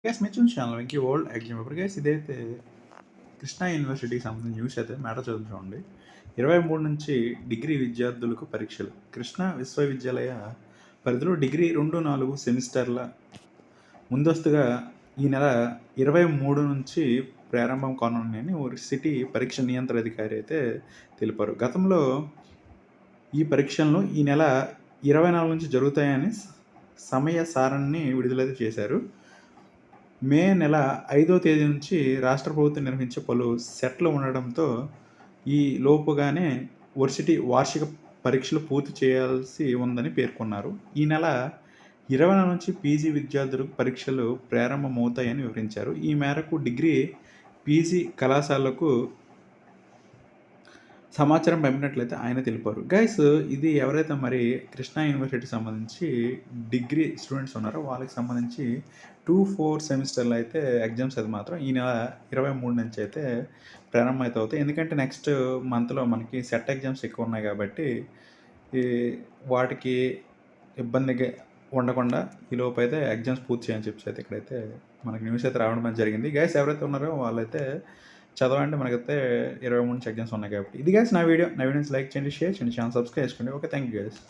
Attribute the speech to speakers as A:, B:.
A: Guys మీరు చూసాను Venky world exam paper guys ఇదైతే కృష్ణా యూనివర్సిటీకి సంబంధించిన న్యూస్ అయితే మ్యాటర్ చదువుతూ చూడండి. 23 నుంచి డిగ్రీ విద్యార్థులకు పరీక్షలు. కృష్ణా విశ్వవిద్యాలయ పరిధిలో డిగ్రీ 2-4 సెమిస్టర్ల ముందస్తుగా ఈ నెల 23 నుంచి ప్రారంభం కానున్నాయని యూనివర్సిటీ పరీక్ష నియంత్రణ అధికారి అయితే తెలిపారు. గతంలో ఈ పరీక్షలను ఈ నెల 24 నుంచి జరుగుతాయని సమయ సారణిని విడుదల చేశారు. మే నెల 5వ తేదీ నుంచి రాష్ట్ర ప్రభుత్వం నిర్వహించే పలు సెట్లు ఉండడంతో ఈ లోపుగానే వర్సిటీ వార్షిక పరీక్షలు పూర్తి చేయాల్సి ఉందని పేర్కొన్నారు. ఈ నెల 24 నుంచి పీజీ విద్యార్థులకు పరీక్షలు ప్రారంభమవుతాయని వివరించారు. ఈ మేరకు డిగ్రీ, పీజీ కళాశాలకు సమాచారం పంపినట్లయితే ఆయన తెలిపారు. గైస్ ఇది ఎవరైతే మరి కృష్ణా యూనివర్సిటీకి సంబంధించి డిగ్రీ స్టూడెంట్స్ ఉన్నారో వాళ్ళకి సంబంధించి 2-4 సెమిస్టర్లు అయితే ఎగ్జామ్స్ అది మాత్రం ఈ నెల 23 నుంచి అయితే ప్రారంభం అయితే అవుతాయి. ఎందుకంటే నెక్స్ట్ మంత్లో మనకి సెట్ ఎగ్జామ్స్ ఎక్కువ ఉన్నాయి కాబట్టి ఈ వాటికి ఇబ్బందిగా ఉండకుండా ఈ లోపు అయితే ఎగ్జామ్స్ పూర్తి చేయని చెప్పి అయితే ఇక్కడైతే మనకి న్యూస్ అయితే రావడం జరిగింది. గైస్ ఎవరైతే ఉన్నారో వాళ్ళైతే చదవండి. మనకైతే 23 నుంచి ఎగ్జామ్స్ ఉన్నాయి కాబట్టి. ఇది గైస్ నా వీడియోస్ లైక్ చేయండి, షేర్ చేయండి, ఛానల్ సబ్స్క్రైబ్ చేసుకోండి. Okay, thank you guys.